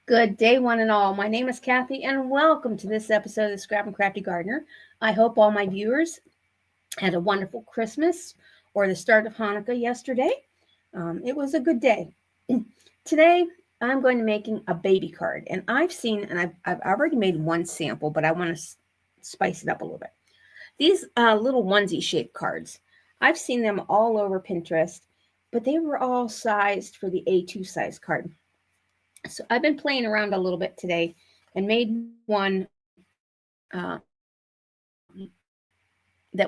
Good day, one and all. My name is Kathy, and welcome to this episode of the Scrap and Crafty Gardener. I hope all my viewers had a wonderful Christmas or the start of Hanukkah yesterday. It was a good day. Today, I'm going to be making a baby card, and I've already made one sample, but I want to spice it up a little bit. These little onesie shaped cards, I've seen them all over Pinterest, but they were all sized for the A2 size card. So I've been playing around a little bit today and made one that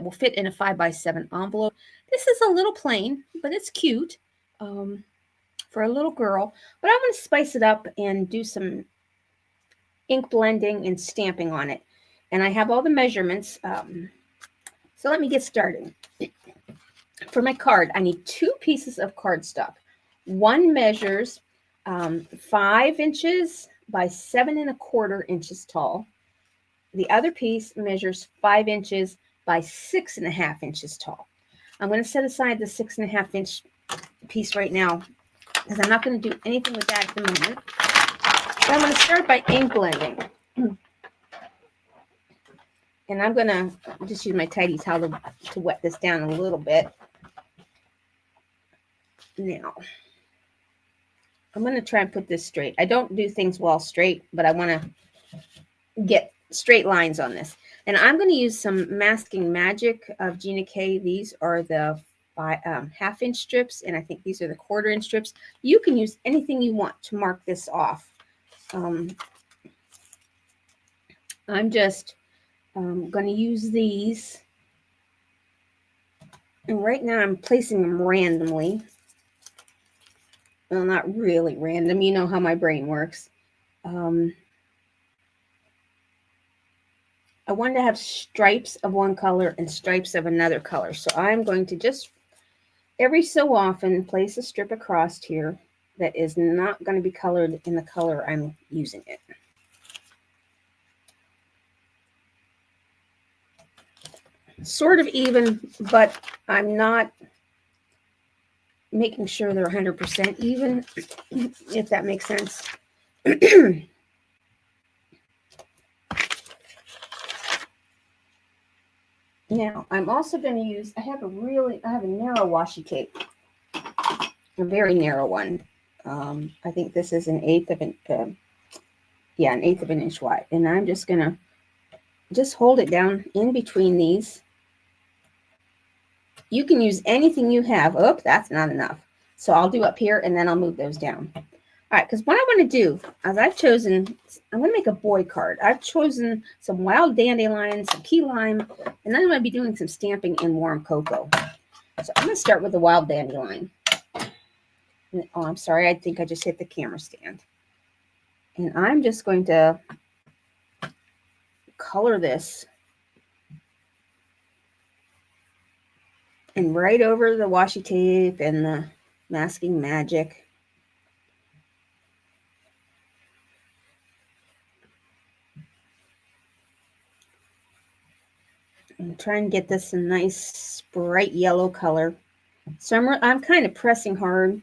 will fit in a 5x7 envelope. This is a little plain, but it's cute for a little girl. But I want to spice it up and do some ink blending and stamping on it. And I have all the measurements. So let me get started. For my card, I need 2 pieces of cardstock. One measures 5 inches by 7 1/4 inches tall. The other piece measures 5 inches by 6 1/2 inches tall. I'm going to set aside the 6 1/2 inch piece right now because I'm not going to do anything with that at the moment. So I'm going to start by ink blending. And I'm going to just use my tidy towel to wet this down a little bit. Now, I'm going to try and put this straight. I don't do things well straight, but I want to get straight lines on this. And I'm going to use some Masking Magic of GinaK. These are the 1/2 inch strips, and I think these are the 1/4 inch strips. You can use anything you want to mark this off. I'm just going to use these. And right now I'm placing them randomly. Well, not really random. You know how my brain works. I wanted to have stripes of one color and stripes of another color. So I'm going to just every so often place a strip across here that is not going to be colored in the color I'm using it. Sort of even, but I'm not making sure they're 100% even, if that makes sense. Now, I'm also going to use, I have a narrow washi tape, a very narrow one. I think this is an 1/8 of an inch wide. And I'm just going to just hold it down in between these. You can use anything you have. Oh, that's not enough. So I'll do up here and then I'll move those down. All right, because what I want to do is I'm going to make a boy card. I've chosen some wild dandelion, some key lime, and then I'm going to be doing some stamping in warm cocoa. So I'm going to start with the wild dandelion. Oh, I'm sorry. I think I just hit the camera stand. And I'm just going to color this. And right over the washi tape and the Masking Magic. And try and get this a nice bright yellow color. So I'm kind of pressing hard.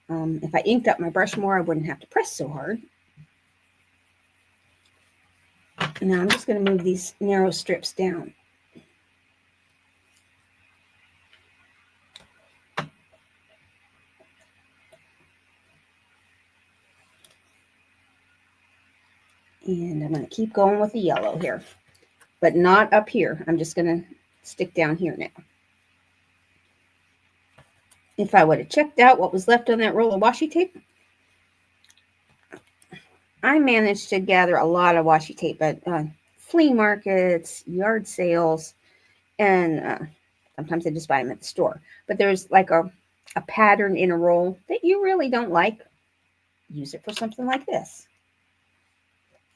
If I inked up my brush more, I wouldn't have to press so hard. And now I'm just going to move these narrow strips down. And I'm going to keep going with the yellow here, but not up here. I'm just going to stick down here now. If I would have checked out what was left on that roll of washi tape, I managed to gather a lot of washi tape at flea markets, yard sales, and sometimes I just buy them at the store. But there's like a pattern in a roll that you really don't like. Use it for something like this.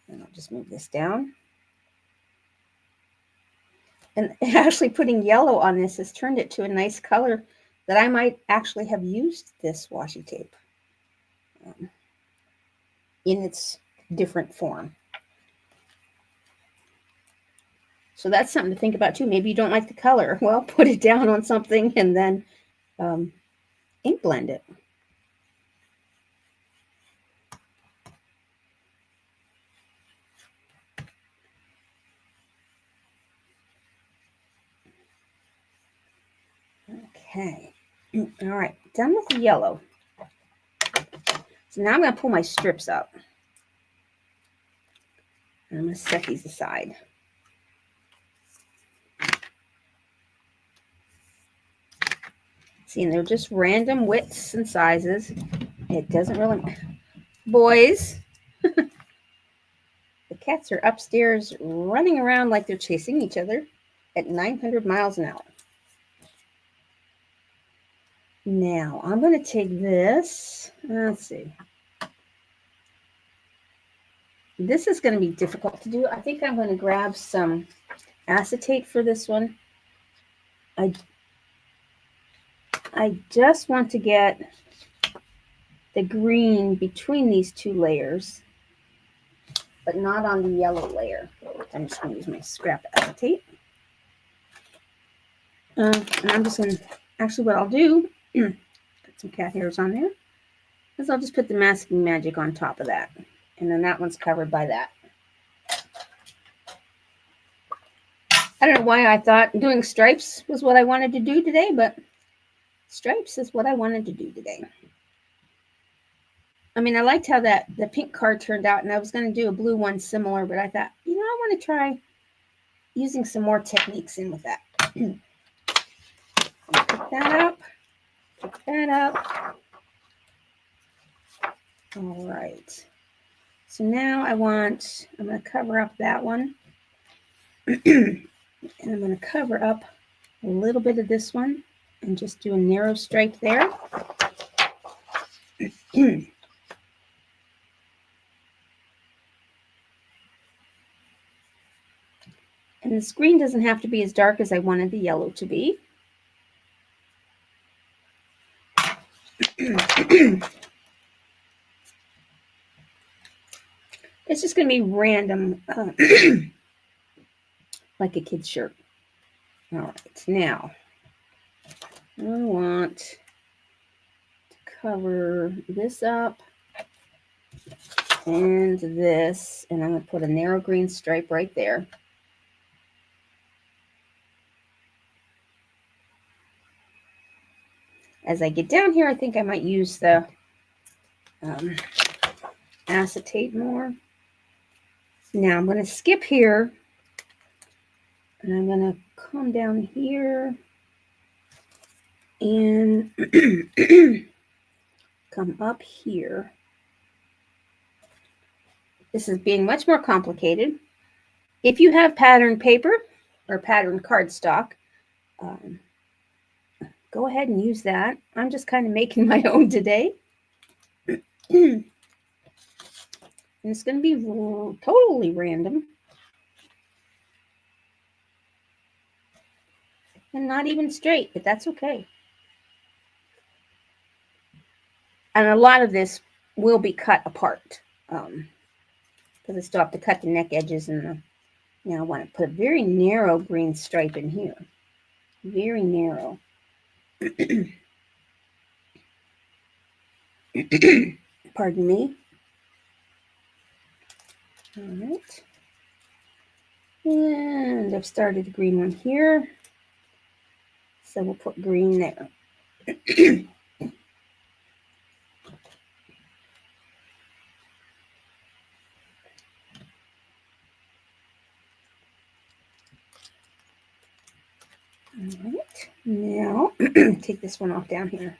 And I'll just move this down. And actually putting yellow on this has turned it to a nice color that I might actually have used this washi tape in its different form. So that's something to think about too. Maybe you don't like the color. Well, put it down on something and then ink blend it. Okay. All right. Done with the yellow. So now I'm going to pull my strips up. And I'm going to set these aside. See, and they're just random widths and sizes. It doesn't really... Boys, the cats are upstairs running around like they're chasing each other at 900 miles an hour. Now, I'm going to take this. Let's see. This is going to be difficult to do. I think I'm going to grab some acetate for this one. I just want to get the green between these two layers, but not on the yellow layer. I'm just going to use my scrap acetate. And I'm just going to, actually what I'll do, put some cat hairs on there, is I'll just put the masking magic on top of that. And then that one's covered by that. I don't know why I thought doing stripes was what I wanted to do today, but stripes is what I wanted to do today. I mean, I liked how the pink card turned out, and I was going to do a blue one similar, but I thought, you know, I want to try using some more techniques in with that. Pick that up. Pick that up. All right. So now I'm going to cover up that one. And I'm going to cover up a little bit of this one and just do a narrow stripe there. And the screen doesn't have to be as dark as I wanted the yellow to be. It's just going to be random, like a kid's shirt. All right, now I want to cover this up and this, and I'm going to put a narrow green stripe right there. As I get down here, I think I might use the acetate more. Now I'm going to skip here, and I'm going to come down here and come up here. This is being much more complicated. If you have patterned paper or patterned cardstock, go ahead and use that. I'm just kind of making my own today. And it's going to be totally random. And not even straight, but that's okay. And a lot of this will be cut apart. Because I still have to cut the neck edges and the... Now I want to put a very narrow green stripe in here. Very narrow. Pardon me. All right. And I've started the green one here. So we'll put green there. All right. Now, take this one off down here.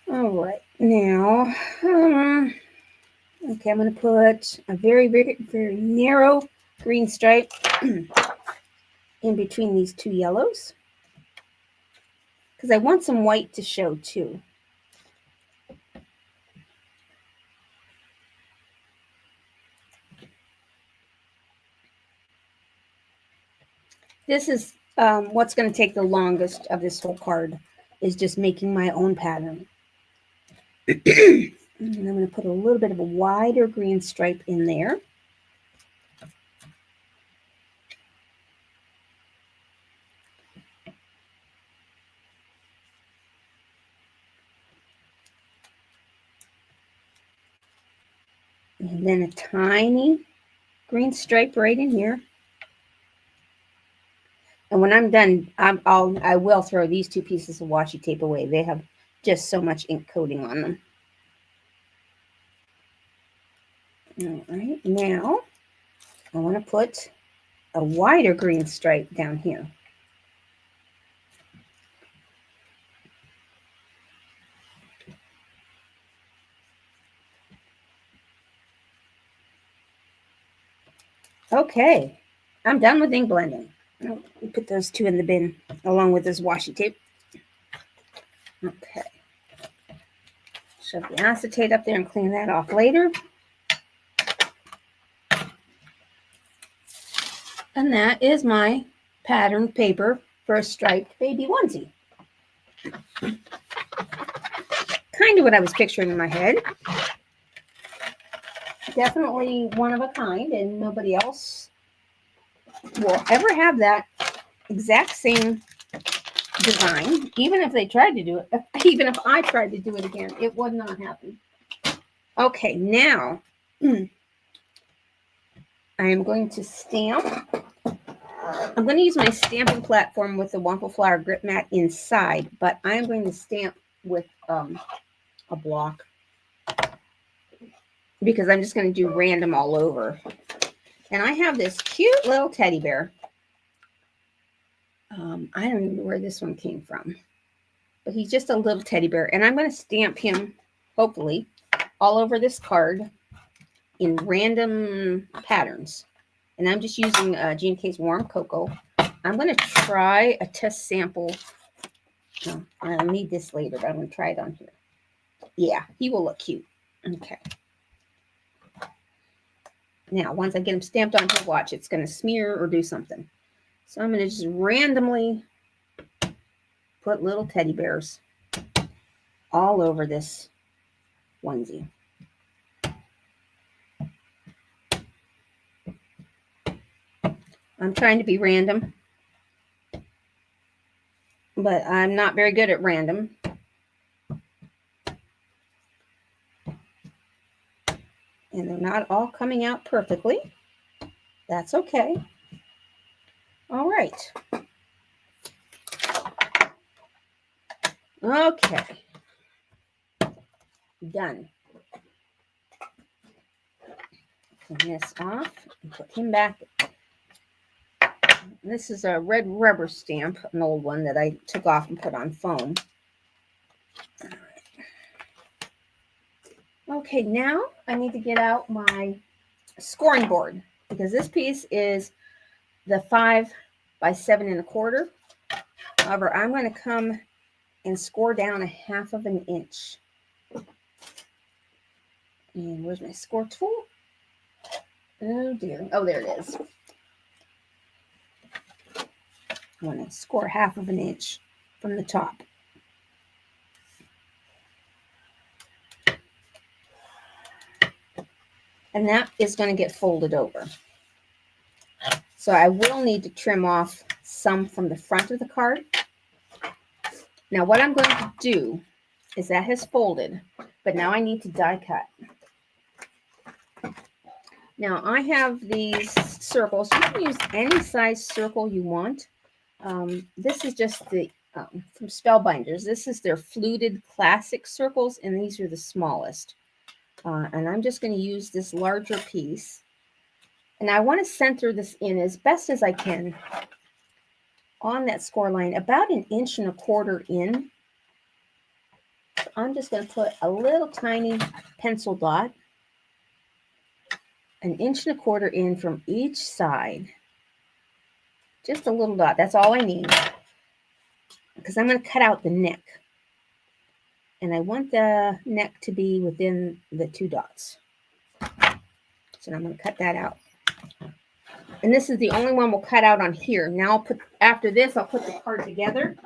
All right. Now, okay, I'm going to put a very, very, very narrow green stripe in between these two yellows, because I want some white to show too. This is what's going to take the longest of this whole card, is just making my own pattern. And I'm going to put a little bit of a wider green stripe in there. And then a tiny green stripe right in here. And when I'm done, I will throw these 2 pieces of washi tape away. They have just so much ink coating on them. All right, now I want to put a wider green stripe down here. Okay, I'm done with ink blending. I'll put those 2 in the bin along with this washi tape. Okay. Shove the acetate up there and clean that off later. And that is my patterned paper for a striped baby onesie. Kind of what I was picturing in my head. Definitely one of a kind, and nobody else will ever have that exact same design. Even if they tried to do it, even if I tried to do it again, it would not happen. Okay, now I am going to stamp. I'm going to use my stamping platform with the Waffle Flower grip mat inside, but I'm going to stamp with a block because I'm just going to do random all over. And I have this cute little teddy bear. I don't even know where this one came from, but he's just a little teddy bear. And I'm going to stamp him, hopefully, all over this card in random patterns. And I'm just using GinaK's Warm Cocoa. I'm going to try a test sample. No, I'll need this later, but I'm going to try it on here. Yeah, he will look cute. Okay. Now, once I get him stamped on here, watch, it's going to smear or do something. So I'm going to just randomly put little teddy bears all over this onesie. I'm trying to be random, but I'm not very good at random. And they're not all coming out perfectly. That's okay. All right. Okay. Done. Clean this off and put him back. This is a red rubber stamp, an old one that I took off and put on foam. All right. Okay, now I need to get out my scoring board because this piece is the 5 by 7 1/4. However, I'm going to come and score down 1/2 inch. And where's my score tool? Oh dear. Oh, there it is. I want to score 1/2 inch from the top. And that is going to get folded over. So I will need to trim off some from the front of the card. Now what I'm going to do is that has folded, but now I need to die cut. Now I have these circles. You can use any size circle you want. This is just the from Spellbinders. This is their Fluted Classic circles, and these are the smallest. And I'm just going to use this larger piece. And I want to center this in as best as I can on that score line, about 1 1/4 inch in. So I'm just going to put a little tiny pencil dot, 1 1/4 inch in from each side. Just a little dot. That's all I need. Because I'm going to cut out the neck. And I want the neck to be within the 2 dots. So I'm going to cut that out. And this is the only one we'll cut out on here. Now I'll put, after this, I'll put the card together.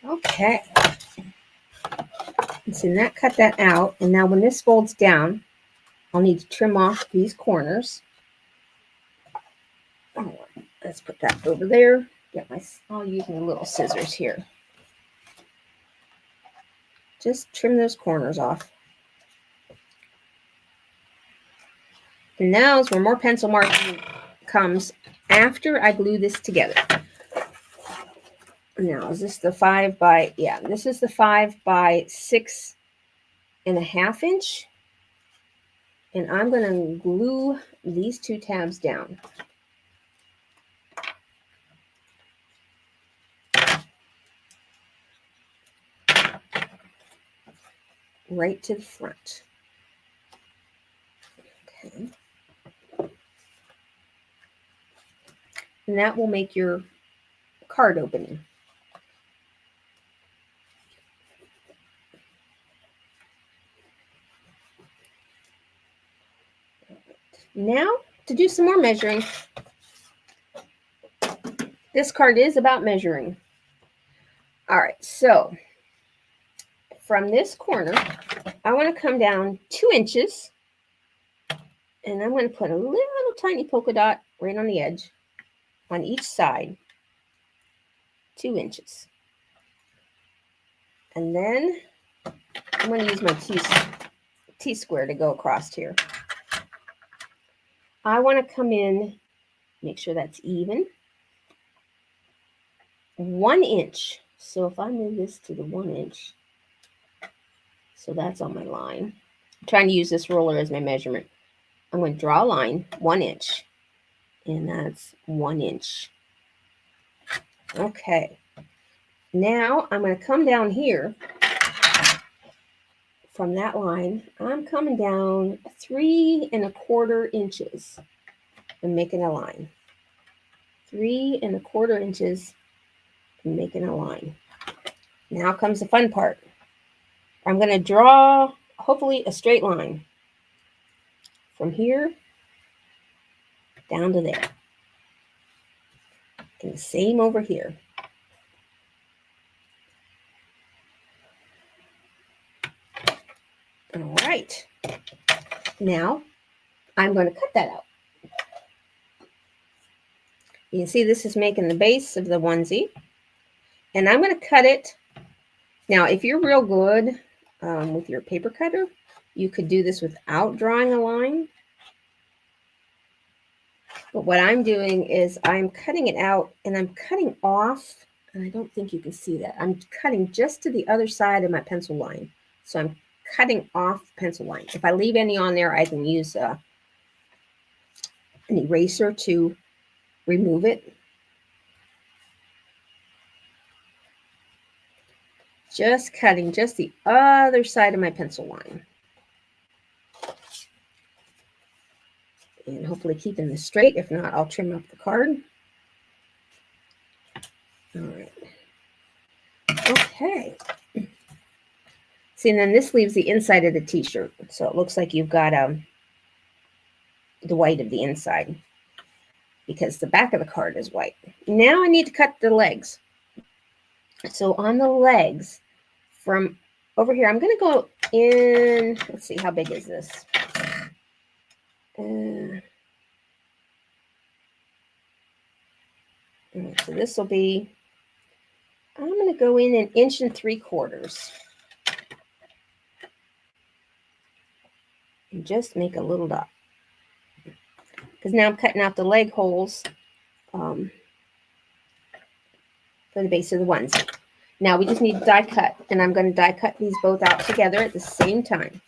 Okay. So now cut that out. And now when this folds down, I'll need to trim off these corners. Let's put that over there. Get my I'll use my little scissors here. Just trim those corners off. And now is where more pencil marking comes after I glue this together. Now, is this the 5 by, yeah, this is the 5 by 6.5 inch. And I'm going to glue these two tabs down. Right to the front. Okay. And that will make your card opening. Now, to do some more measuring. This card is about measuring. All right, so from this corner, I want to come down 2 inches. And I'm going to put a little tiny polka dot right on the edge on each side. 2 inches. And then I'm going to use my T-square to go across here. I want to come in, make sure that's even. 1 inch. So if I move this to the 1 inch, so that's on my line. I'm trying to use this ruler as my measurement. I'm going to draw a line, 1 inch. And that's 1 inch. Okay. Now I'm going to come down here. From that line, I'm coming down 3 1/4 inches and making a line. 3 1/4 inches and making a line. Now comes the fun part. I'm going to draw, hopefully, a straight line from here down to there. And the same over here. All right. Now, I'm going to cut that out. You can see this is making the base of the onesie. And I'm going to cut it. Now, if you're real good with your paper cutter, you could do this without drawing a line. But what I'm doing is I'm cutting it out and I'm cutting off. And I don't think you can see that. I'm cutting just to the other side of my pencil line. So I'm cutting off the pencil line. If I leave any on there, I can use an eraser to remove it. Just cutting just the other side of my pencil line. And hopefully keeping this straight. If not, I'll trim up the card. All right. Okay. See, and then this leaves the inside of the t-shirt. So it looks like you've got the white of the inside because the back of the card is white. Now I need to cut the legs. So on the legs from over here, I'm going to go in, let's see, how big is this? So this will be, I'm going to go in 1 3/4 inches. And just make a little dot. Because now I'm cutting out the leg holes for the base of the onesie. Now we just need to die cut. And I'm going to die cut these both out together at the same time.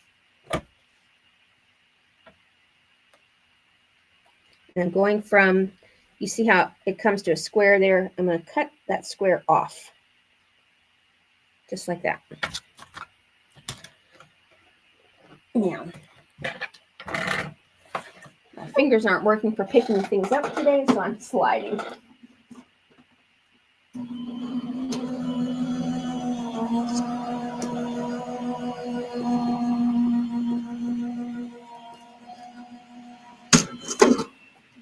And I'm going from, you see how it comes to a square there? I'm going to cut that square off. Just like that. Now, my fingers aren't working for picking things up today, so I'm sliding.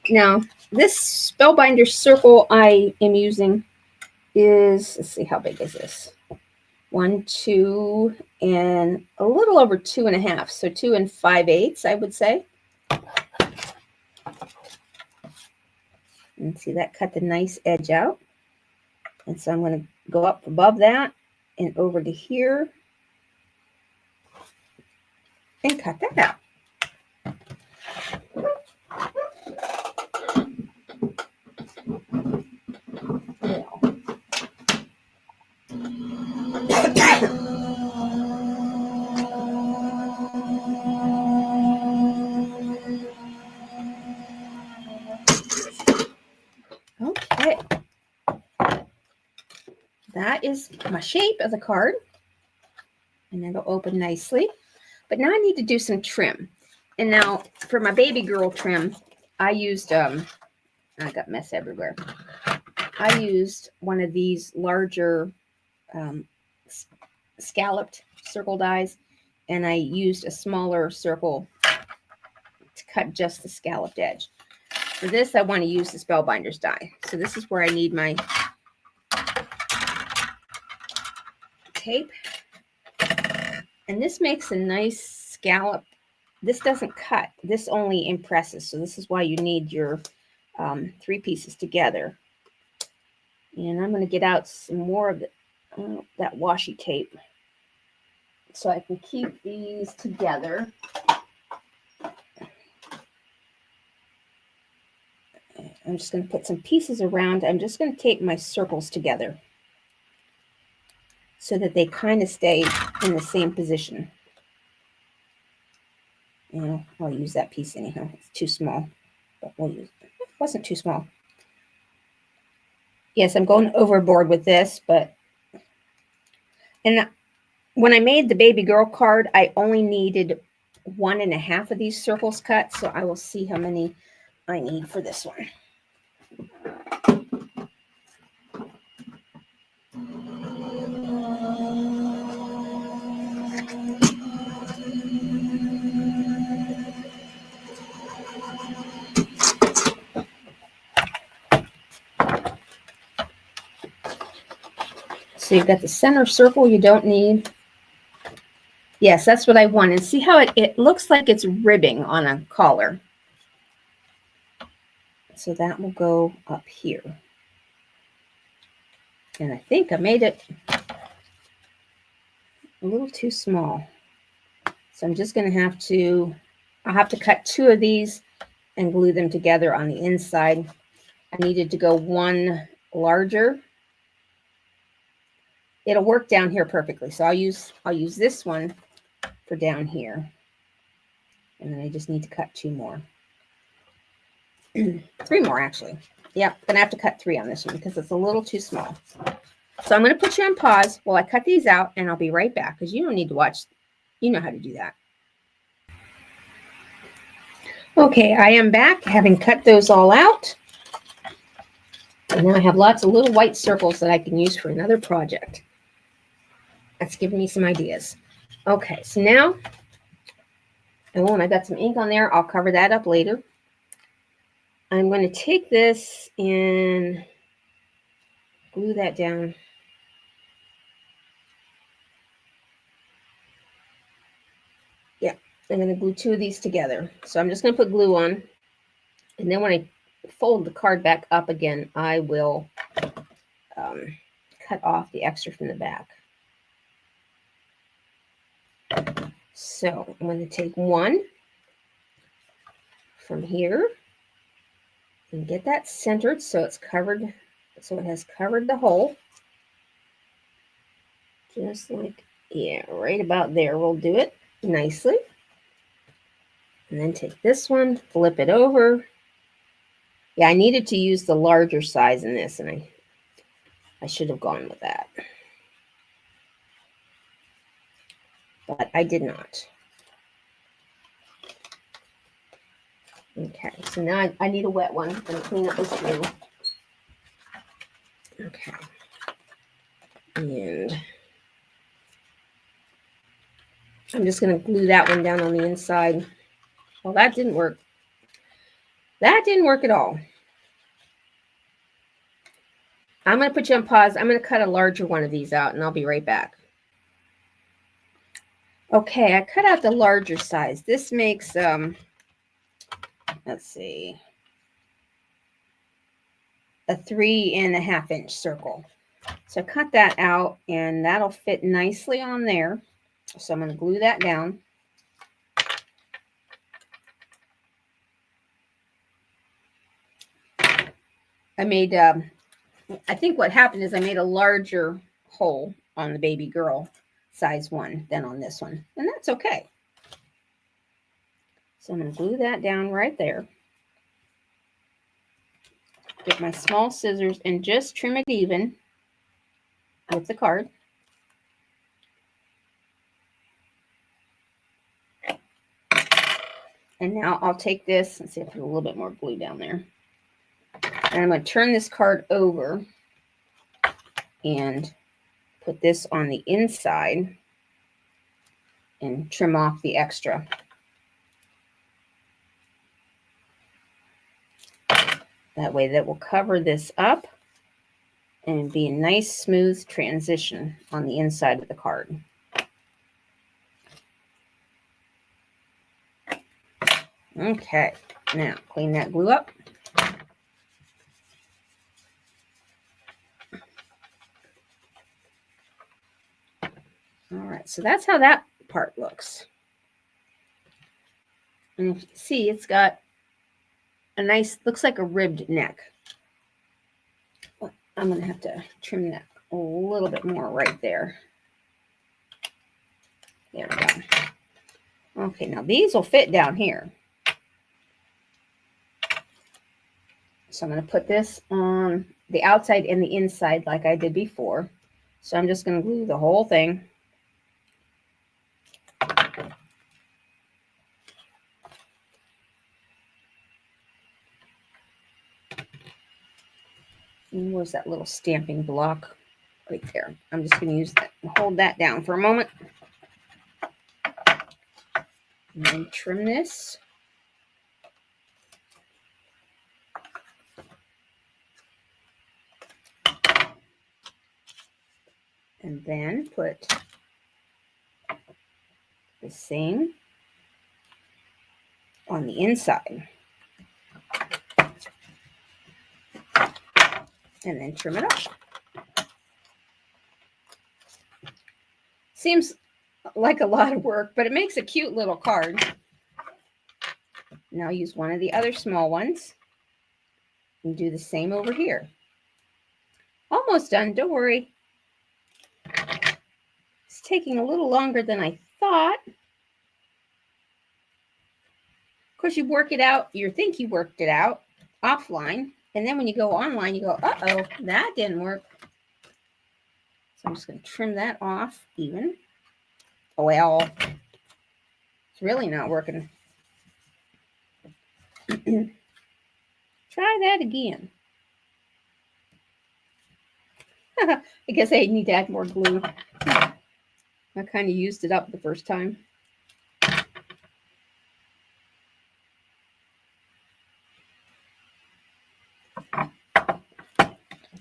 Now, this Spellbinder circle I am using is, let's see, how big is this? 1, 2, and a little over 2 1/2. So 2 5/8, I would say. And see, that cut the nice edge out. And so I'm going to go up above that and over to here and cut that out. Okay. That is my shape of the card. And it'll open nicely. But now I need to do some trim. And now for my baby girl trim, I used, I got mess everywhere. I used one of these larger scalloped circle dies, and I used a smaller circle to cut just the scalloped edge. For this, I want to use the Spellbinders die. So this is where I need my tape. And this makes a nice scallop. This doesn't cut. This only impresses. So this is why you need your 3 pieces together. And I'm going to get out some more of that washi tape so I can keep these together. I'm just going to put some pieces around. I'm just going to tape my circles together so that they kind of stay in the same position. You know, I'll use that piece anyhow. It's too small, but we'll use it. It wasn't too small. Yes, I'm going overboard with this, but and when I made the baby girl card, I only needed 1.5 of these circles cut, so I will see how many I need for this one. So you've got the center circle you don't need. Yes, that's what I want. And see how it looks like it's ribbing on a collar. So that will go up here. And I think I made it a little too small. So I'm just going to I'll have to cut 2 of these and glue them together on the inside. I needed to go one larger. It'll work down here perfectly. So I'll use this one for down here. And then I just need to cut 2 more. 3 more actually. Yep, gonna have to cut 3 on this one because it's a little too small. So I'm gonna put you on pause while I cut these out, and I'll be right back because you don't need to watch. You know how to do that. Okay, I am back having cut those all out. And now I have lots of little white circles that I can use for another project. That's giving me some ideas. Okay, so now, oh, and I got some ink on there. I'll cover that up later. I'm going to take this and glue that down. Yeah, I'm going to glue 2 of these together. So I'm just going to put glue on. And then when I fold the card back up again, I will cut off the extra from the back. So I'm going to take 1 from here and get that centered so it's covered, so it has covered the hole. Just like, yeah, right about there. We'll do it nicely. And then take this one, flip it over. Yeah, I needed to use the larger size in this, and I should have gone with that. But I did not. Okay, so now I need a wet one. I'm going to clean up this glue. Okay. And I'm just going to glue that one down on the inside. Well, that didn't work. That didn't work at all. I'm going to put you on pause. I'm going to cut a larger one of these out, and I'll be right back. Okay, I cut out the larger size. This makes, let's see, a 3.5 inch circle. So cut that out and that'll fit nicely on there. So I'm going to glue that down. I made, I think what happened is I made a larger hole on the baby girl size one than on this one. And that's okay. So I'm going to glue that down right there. Get my small scissors and just trim it even with the card. And now I'll take this and see if I put a little bit more glue down there. And I'm going to turn this card over and put this on the inside and trim off the extra. That way that will cover this up and be a nice smooth transition on the inside of the card. Okay, now clean that glue up. All right, so that's how that part looks. And if you see, it's got a nice, looks like a ribbed neck. I'm going to have to trim that a little bit more right there. There we go. Okay, now these will fit down here. So I'm going to put this on the outside and the inside like I did before. So I'm just going to glue the whole thing. And where's that little stamping block? Right there. I'm just going to use that and hold that down for a moment. And then trim this. And then put the same on the inside. And then trim it up. Seems like a lot of work, but it makes a cute little card. Now use one of the other small ones and do the same over here. Almost done, don't worry. It's taking a little longer than I thought. Of course, you work it out, you think you worked it out offline, and then when you go online, you go, uh-oh, that didn't work. So I'm just going to trim that off even. Oh, well, it's really not working. Try that again. I guess I need to add more glue. I kind of used it up the first time.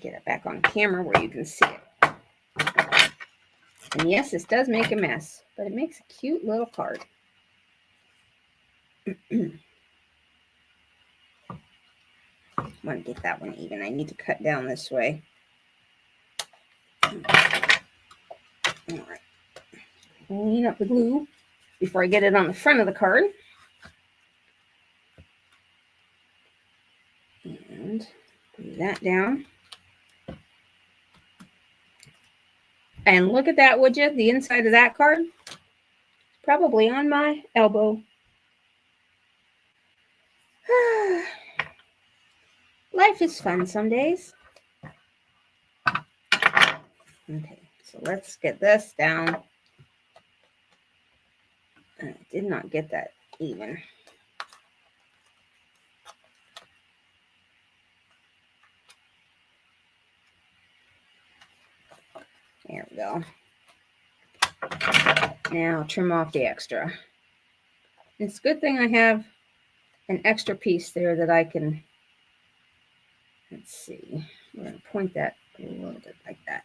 Get it back on camera where you can see it. And yes, this does make a mess, but it makes a cute little card. I want to get that one even. I need to cut down this way. All right. Clean up the glue before I get it on the front of the card. And glue that down. And look at that, would you? The inside of that card. Probably on my elbow. Life is fun some days. Okay, so let's get this down. I did not get that even. There we go. Now trim off the extra. It's a good thing I have an extra piece there that I can, let's see, we're going to point that a little bit like that.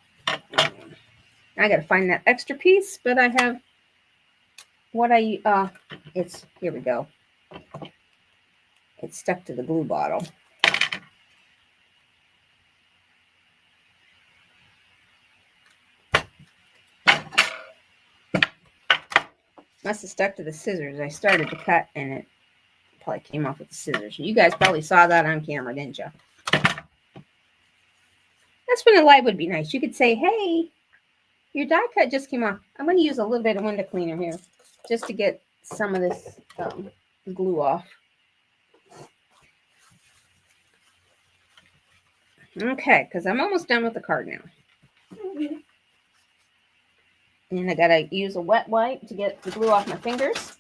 I got to find that extra piece, but I have what it's, here we go. It's stuck to the glue bottle. Must have stuck to the scissors. I started to cut and it probably came off with the scissors. You guys probably saw that on camera, didn't you? That's when a live would be nice. You could say, hey, your die cut just came off. I'm going to use a little bit of window cleaner here just to get some of this glue off. Okay, because I'm almost done with the card now. And I got to use a wet wipe to get the glue off my fingers.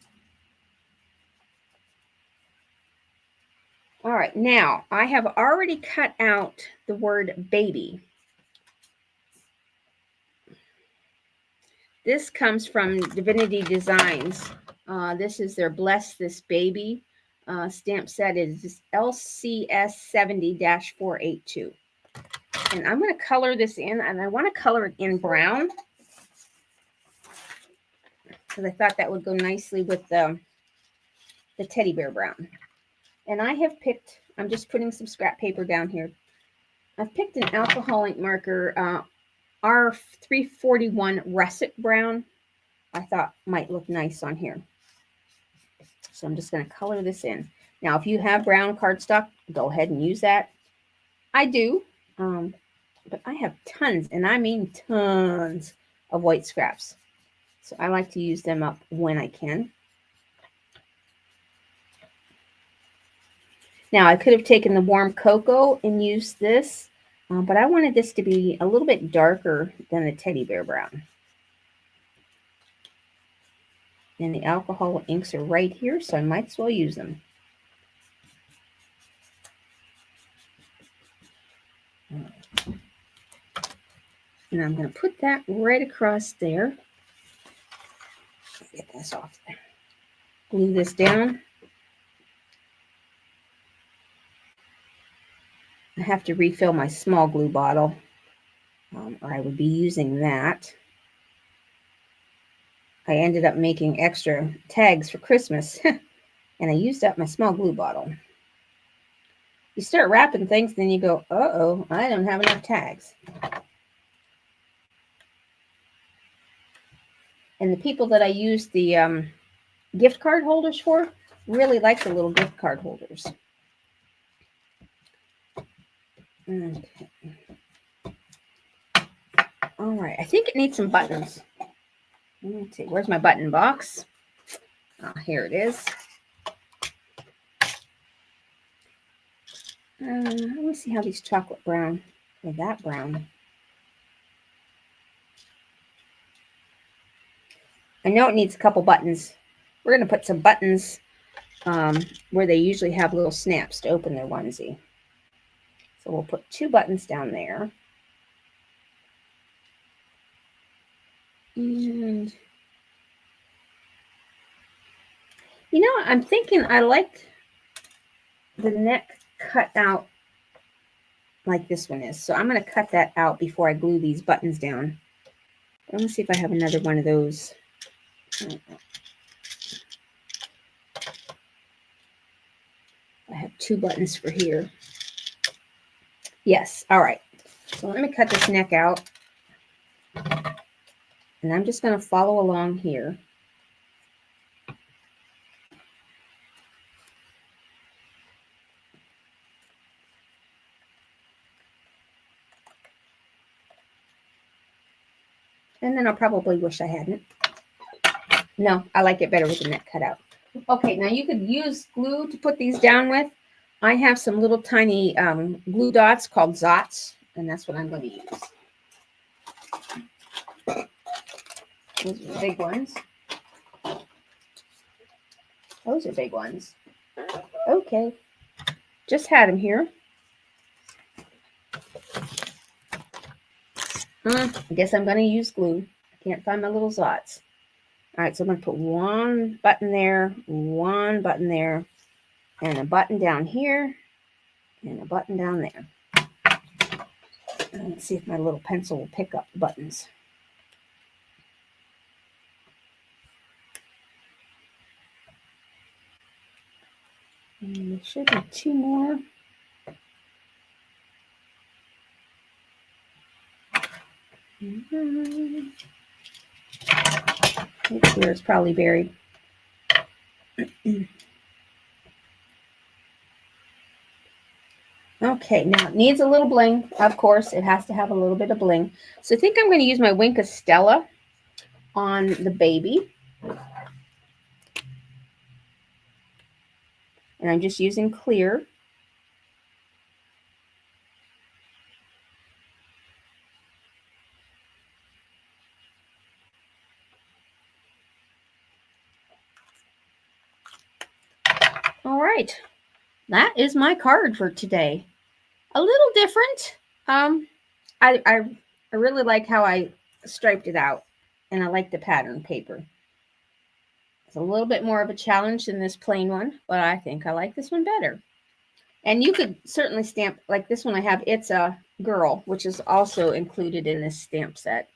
All right, now I have already cut out the word baby. This comes from Divinity Designs. This is their Bless This Baby stamp set. It is LCS 70-482. And I'm going to color this in, and I want to color it in brown because I thought that would go nicely with the teddy bear brown. And I have picked, I'm just putting some scrap paper down here. I've picked an alcohol ink marker, R341 Russet brown. I thought might look nice on here. So I'm just going to color this in. Now, if you have brown cardstock, go ahead and use that. I do, but I have tons, and I mean tons of white scraps. So I like to use them up when I can. Now, I could have taken the warm cocoa and used this, but I wanted this to be a little bit darker than the teddy bear brown. And the alcohol inks are right here, so I might as well use them. And I'm going to put that right across there. Get this off there. Glue this down. I have to refill my small glue bottle, or I would be using that. I ended up making extra tags for Christmas, and I used up my small glue bottle. You start wrapping things, then you go, uh-oh, I don't have enough tags. And the people that I used the gift card holders for really like the little gift card holders. Okay. All right, I think it needs some buttons. Let's see, where's my button box? Oh, here it is. Let me see how these chocolate brown, or that brown. I know it needs a couple buttons. We're going to put some buttons where they usually have little snaps to open their onesie. So we'll put 2 buttons down there. And, you know, I'm thinking I like the neck cut out like this one is. So I'm going to cut that out before I glue these buttons down. Let me see if I have another one of those. I have 2 buttons for here. Yes, all right. So let me cut this neck out. And I'm just going to follow along here. And then I'll probably wish I hadn't. No, I like it better with the neck cut out. Okay, now you could use glue to put these down with. I have some little tiny glue dots called Zots, and that's what I'm going to use. Those are the big ones. Those are big ones. Okay, just had them here. I guess I'm going to use glue. I can't find my little Zots. All right, so I'm going to put 1 button there, 1 button there, and a button down here, and a button down there. And let's see if my little pencil will pick up the buttons. And there should be 2 more. It's here. It's probably buried. Okay, now it needs a little bling. Of course, it has to have a little bit of bling. So I think I'm going to use my Wink of Stella on the baby. And I'm just using clear. All right, that is my card for today. A little different. I really like how I striped it out, and I like the pattern paper. It's a little bit more of a challenge than this plain one, but I think I like this one better. And you could certainly stamp, like this one I have, It's a Girl, which is also included in this stamp set.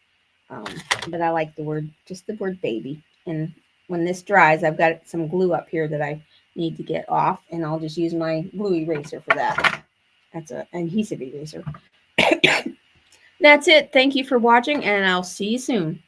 But I like the word, just the word baby. And when this dries, I've got some glue up here that I need to get off, and I'll just use my glue eraser for that. That's an adhesive eraser. That's it. Thank you for watching, and I'll see you soon.